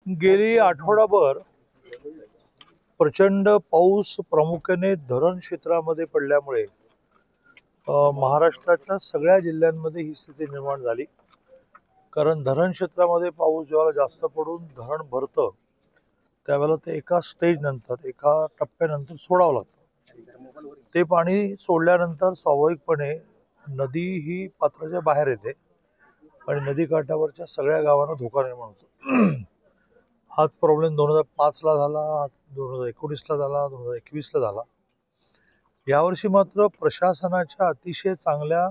गेली आठवडाभर प्रचंड पाऊस प्रामुख्याने धरण क्षेत्रामध्ये पडल्यामुळे महाराष्ट्राच्या सगळ्या जिल्ह्यांमध्ये ही स्थिती निर्माण झाली. कारण धरण क्षेत्रामध्ये पाऊस जेव्हा जास्त पडून धरण भरतं त्यावेळेला ते एका स्टेज नंतर एका टप्प्यानंतर सोडावं लागतं. ते पाणी सोडल्यानंतर स्वाभाविकपणे नदी ही पात्राच्या बाहेर येते आणि नदीकाठावरच्या सगळ्या गावांना धोका निर्माण होतो. हाच प्रॉब्लेम 2005ला झाला, 2019ला झाला, 2021ला झाला. यावर्षी मात्र प्रशासनाच्या अतिशय चांगल्या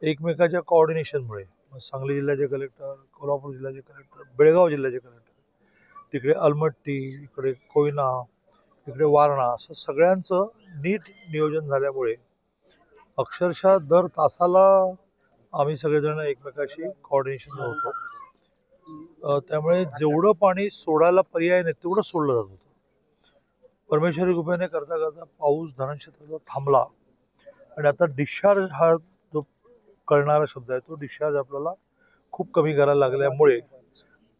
एकमेकाच्या कोऑर्डिनेशनमुळे सांगली जिल्ह्याचे कलेक्टर, कोल्हापूर जिल्ह्याचे कलेक्टर, बेळगाव जिल्ह्याचे कलेक्टर, तिकडे अलमट्टी, इकडे कोयना, इकडे वारणा, असं सगळ्यांचं नीट नियोजन झाल्यामुळे अक्षरशः दर तासाला आम्ही सगळेजण एकमेकाशी कोऑर्डिनेशन होतो. त्यामुळे जेवढं पाणी सोडायला पर्याय नाही तेवढं सोडलं जात होतं. परमेश्वरी कृपेने करता करता पाऊस धरण क्षेत्राचा थांबला आणि आता डिस्चार्ज हा जो कळणारा शब्द आहे तो डिस्चार्ज आपल्याला खूप कमी करायला लागल्यामुळे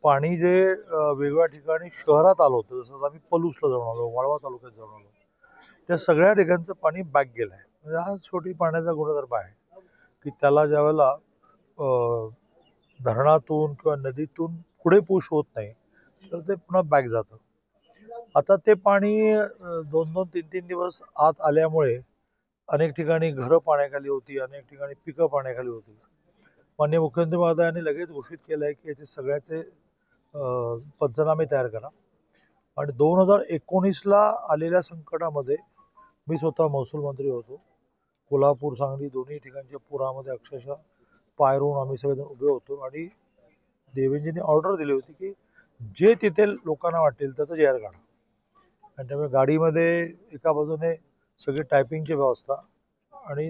पाणी जे वेगवेगळ्या ठिकाणी शहरात आलं होतं, जसं आम्ही पलूसला जाऊन आलो, वाळवा तालुक्यात जाऊन आलो, त्या सगळ्या ठिकाणचं पाणी बॅक गेलं आहे. म्हणजे हा शेवटी पाण्याचा गुणधर्म आहे की त्याला ज्यावेळेला धरणातून किंवा नदीतून पुढे पुश होत नाही तर ते पुन्हा बॅक जातं. आता ते पाणी 2-2, 3-3 दिवस आत आल्यामुळे अनेक ठिकाणी घरं पाण्याखाली होती, अनेक ठिकाणी पिकं पाण्याखाली होती. माननीय मुख्यमंत्री महोदयांनी लगेच घोषित केलं आहे की याचे सगळ्याचे पंचनामे तयार करा. आणि 2019ला आलेल्या संकटामध्ये मी स्वतः महसूल मंत्री होतो. कोल्हापूर, सांगली दोन्ही ठिकाणच्या पुरामध्ये अक्षरशः पायरून आम्ही सगळेजण उभे होतो आणि देवेंजींनी ऑर्डर दिली होती की जे तिथे लोकांना वाटेल त्याचं जे आर काढा. आणि त्यामुळे गाडीमध्ये एका बाजूने सगळी टायपिंगची व्यवस्था आणि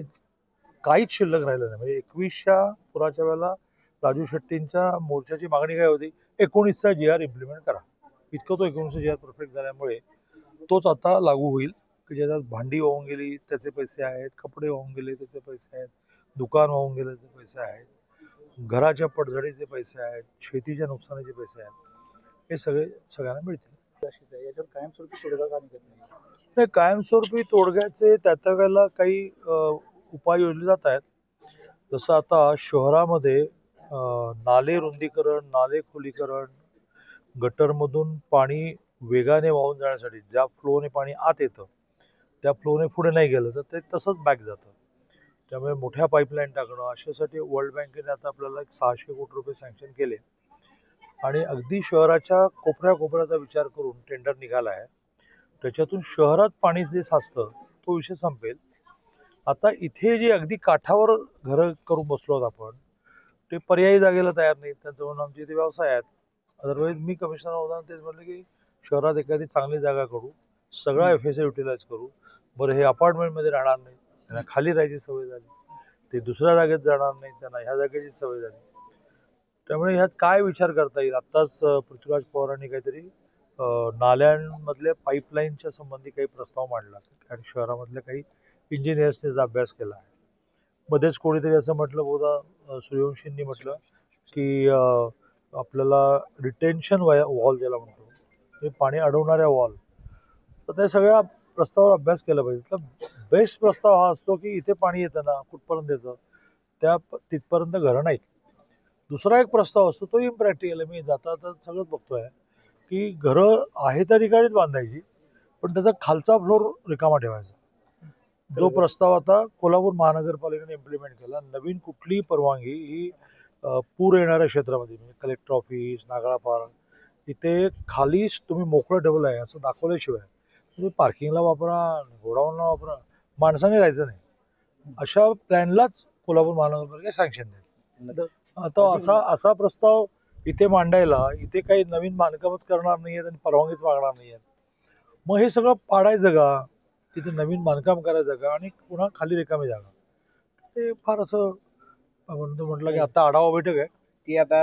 काहीच शिल्लक राहिलं नाही. म्हणजे 21च्या पुराच्या वेळेला राजू शेट्टींच्या मोर्चाची मागणी काय होती, 19चा जी आर इम्प्लिमेंट करा. इतकं तो 19चा जी आर परफेक्ट झाल्यामुळे तोच आता लागू होईल की ज्याच्यात भांडी वाहून गेली त्याचे पैसे आहेत, कपडे वाहून गेले त्याचे पैसे आहेत, दुकान वाहून गेले त्याचे पैसे आहेत, घराच्या पडझडीचे पैसे आहेत, शेतीच्या नुकसानीचे पैसे आहेत, हे सगळे सगळ्यांना मिळतील. याच्यावर कायमस्वरूपी तोडगा का निघत नाही? नाही, कायमस्वरूपी तोडग्याचे त्या वेळेला काही उपाय योजले जात आहेत. जसं आता शहरामध्ये नाले रुंदीकरण, नाले खोलीकरण, गटरमधून पाणी वेगाने वाहून जाण्यासाठी ज्या फ्लोने पाणी आत येतं त्या फ्लोने पुढे नाही गेलं तर ते तसंच बॅक जातं. त्यामुळे मोठ्या पाईपलाईन टाकणं, अशासाठी वर्ल्ड बँकेने आता आपल्याला 600 कोटी रुपये सँक्शन केले आणि अगदी शहराच्या कोपऱ्याचा विचार करून टेंडर निघाला आहे. त्याच्यातून शहरात पाणी जे साचतं तो विषय संपेल. आता इथे जे अगदी काठावर घरं करून बसलो आहोत आपण, ते पर्यायी जागेला तयार नाहीत. त्यांचं म्हणून आमचे इथे व्यवसाय आहेत. अदरवाईज मी कमिशनर होताना तेच म्हटलं की शहरात एखादी चांगली जागा करू, सगळा FSA युटिलाइज करू. बरं, हे अपार्टमेंटमध्ये राहणार नाही, त्यांना खाली राहायची सवय झाली, ते दुसऱ्या जागेत जाणार नाही, त्यांना ह्या जागेची सवय झाली. त्यामुळे ह्यात काय विचार करता येईल. आत्ताच पृथ्वीराज पवारांनी काहीतरी नाल्यांमधल्या पाईपलाईनच्या संबंधी काही प्रस्ताव मांडला आणि शहरामधल्या काही इंजिनियर्सने त्याचा अभ्यास केला आहे. मध्येच कोणीतरी असं म्हटलं, बहुधा सूर्यवंशींनी म्हटलं की आपल्याला रिटेन्शन वॉल ज्याला म्हणतो, हे पाणी अडवणाऱ्या वॉल, तर त्या सगळ्या प्रस्तावावर अभ्यास केला पाहिजे. तर बेस्ट प्रस्ताव हा असतो की इथे पाणी येतं ना, कुठपर्यंत येतं, तिथपर्यंत घरं नाहीत. दुसरा एक प्रस्ताव असतो तो इम्प्रॅक्टिकल आहे. मी जाता सगळंच बघतोय की घरं आहे त्या ठिकाणीच बांधायची, पण त्याचा खालचा फ्लोर रिकामा ठेवायचा. जो प्रस्ताव आता कोल्हापूर महानगरपालिकेने इम्प्लिमेंट केला, नवीन कुठलीही परवानगी ही पूर येणाऱ्या क्षेत्रामध्ये म्हणजे कलेक्टर ऑफिस, नागळा पार्क, इथे खालीच तुम्ही मोकळं ठेवलं आहे असं दाखवल्याशिवाय तुम्ही पार्किंगला वापरा, गोडाऊनला वापरा, माणसाने राहायचं नाही, अशा प्लॅनलाच कोल्हापूर महानगरपालिका सँक्शन देते. आता असा प्रस्ताव इथे मांडायला, इथे काही नवीन बांधकामच करणार नाहीयेत आणि परवानगीच मागणार नाहीयेत, मग हे सगळं पाडायचं का, तिथे नवीन बांधकाम करायचं का आणि पुन्हा खाली रिकामी जागा, ते फार असं म्हटलं की आता आढावा बैठक आहे ती आता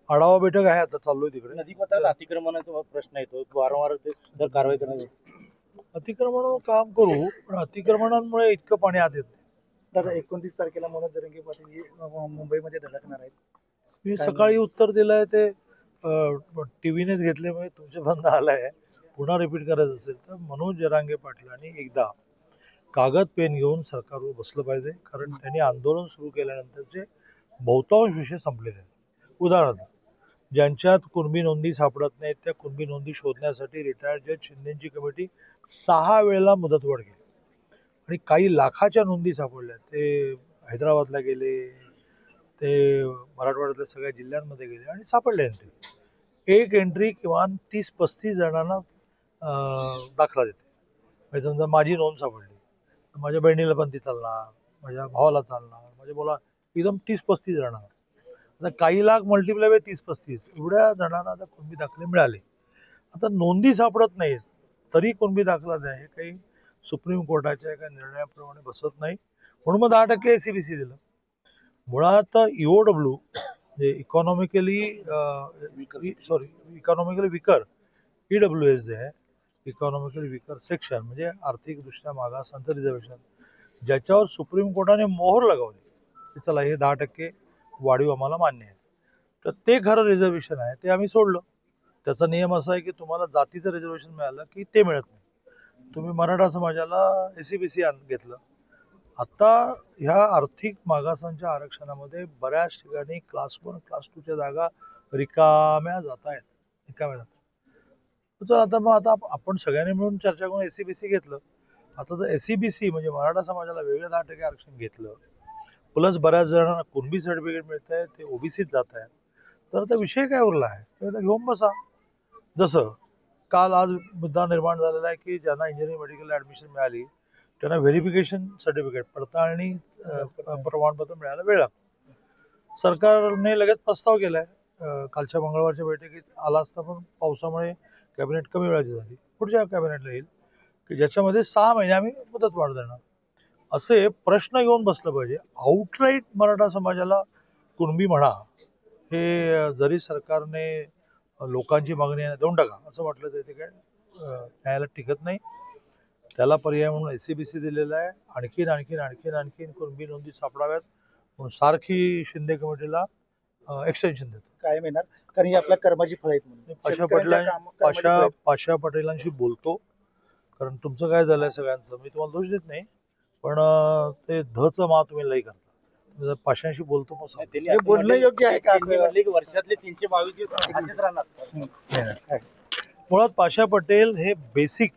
आढावा बैठक आहे, आता चाललोय तिकडे. नदीपथात अतिक्रमणाचा प्रश्न येतो वारंवार, ते जर कारवाई करण्यात अतिक्रमणावर काम करू, पण अतिक्रमणांमुळे इतकं पाणी आत येत नाही. दादा 29 तारखेला मनोज जरांगे पाटील मुंबईमध्ये धडकणार आहेत. मी सकाळी उत्तर दिलंय ते टीव्हीनेच घेतल्यामुळे तुमच्या बंद आलाय. पुन्हा रिपीट करायचं असेल तर मनोज जरांगे पाटलांनी एकदा कागद पेन घेऊन सरकारवर बसलं पाहिजे, कारण त्यांनी आंदोलन सुरू केल्यानंतरचे बहुतांश विषय संपलेले आहेत. उदाहरणार्थ, ज्यांच्यात कुणबी नोंदी सापडत नाहीत त्या कुणबी नोंदी शोधण्यासाठी रिटायर्ड जज शिंदेची कमिटी 6 वेळेला मुदतवाढ केली आणि काही लाखाच्या नोंदी सापडल्या. ते हैदराबादला गेले, ते मराठवाड्यातल्या सगळ्या जिल्ह्यांमध्ये गेले आणि सापडले एंट्री. एक एंट्री किमान 30-35 जणांना दाखला देते. म्हणजे समजा माझी नोंद सापडली, माझ्या बहिणीला पण ती चालणार, माझ्या भावाला चालणार, माझ्या मुला, एकदम 30-35 जणांना. आता काही लाख मल्टिप्लाय बाय 30-35 एवढ्या जणांना आता कुणबी दाखले मिळाले. आता नोंदी सापडत नाहीत तरी कुणबी दाखला द्या, हे काही सुप्रीम कोर्टाच्या एका निर्णयाप्रमाणे बसत नाही. म्हणून मग 10% SCBC दिलं. मुळात EOW म्हणजे इकॉनॉमिकली विकर, EWS जे आहे इकॉनॉमिकली विकर सेक्शन, म्हणजे आर्थिकदृष्ट्या मागासांचं रिझर्वेशन, ज्याच्यावर सुप्रीम कोर्टाने मोहर लगावली की चला हे 10% वाढीव आम्हाला मान्य आहे, तर ते खरं रिझर्वेशन आहे, ते आम्ही सोडलं. त्याचा नियम असा आहे की तुम्हाला जातीचं रिझर्वेशन मिळालं की ते मिळत नाही. तुम्ही मराठा समाजाला SCBC घेतलं. आता ह्या आर्थिक मागासांच्या आरक्षणामध्ये बऱ्याच ठिकाणी क्लास 1, क्लास 2च्या जागा रिकाम्या जात आहेत. तर आता आपण सगळ्यांनी मिळून चर्चा करून SCBC घेतलं. आता जर SCBC म्हणजे मराठा समाजाला वेगळं 10% आरक्षण घेतलं, प्लस बऱ्याच जणांना कुणबी सर्टिफिकेट मिळत आहे, ते OBCत जात आहेत, तर आता विषय काय उरला आहे ते आता घेऊन बसा. जसं आज मुद्दा निर्माण झालेला आहे की ज्यांना इंजिनिअरिंग मेडिकल ॲडमिशन मिळाली त्यांना व्हेरिफिकेशन सर्टिफिकेट, पडताळणी प्रमाणपत्र मिळायला वेळ लागतो. सरकारने लगेच प्रस्ताव केलाय, कालच्या मंगळवारच्या बैठकीत आला असता, पण पावसामुळे कॅबिनेट कमी वेळाची झाली. पुढच्या कॅबिनेटला येईल की ज्याच्यामध्ये 6 महिने आम्ही मुदतवाढ देणार. असे प्रश्न घेऊन बसलं पाहिजे. आउटराईट मराठा समाजाला कुणबी म्हणा, हे जरी सरकारने लोकांची मागणी आहे देऊन टाका असं म्हटलं तरी ते काय न्यायालयात टिकत नाही. त्याला पर्याय म्हणून SCBC दिलेला आहे. आणखीन कुणबी नोंदी सापडाव्यात म्हणून सारखी शिंदे कमिटीला एक्सटेन्शन देतो. काय मिळणार, कारण ही आपल्या कर्माची फळ आहेत म्हणून. पाशा पटेलांशी बोलतो, कारण तुमचं काय झालंय सगळ्यांचं, मी तुम्हाला दोष देत नाही, पण ते धचं मा तुम्ही लई करता. पाशांशी बोलतो मग हे बोलणं योग्य आहे का? त्यांनी म्हटले की वर्षातले 322 दिवस असेच राहणार. मुळात पाशा पटेल हे बेसिक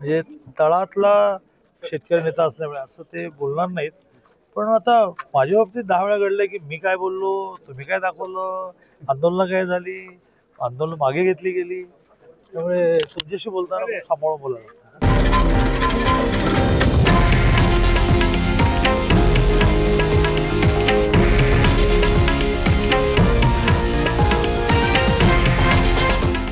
म्हणजे तळातला शेतकरी नेता असल्यामुळे असं ते बोलणार नाहीत. पण आता माझ्या बाबतीत 10 वेळा घडलंय की मी काय बोललो, तुम्ही काय दाखवलं, आंदोलनं काय झाली, आंदोलन मागे घेतली गेली. त्यामुळे तुमच्याशी बोलताना सांभाळून बोलायला लागतं.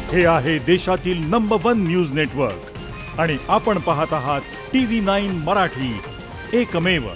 हे आहे देशातील नंबर 1 न्यूज नेटवर्क आणि आपण पाहत आहात TV9 मराठी, एकमेव.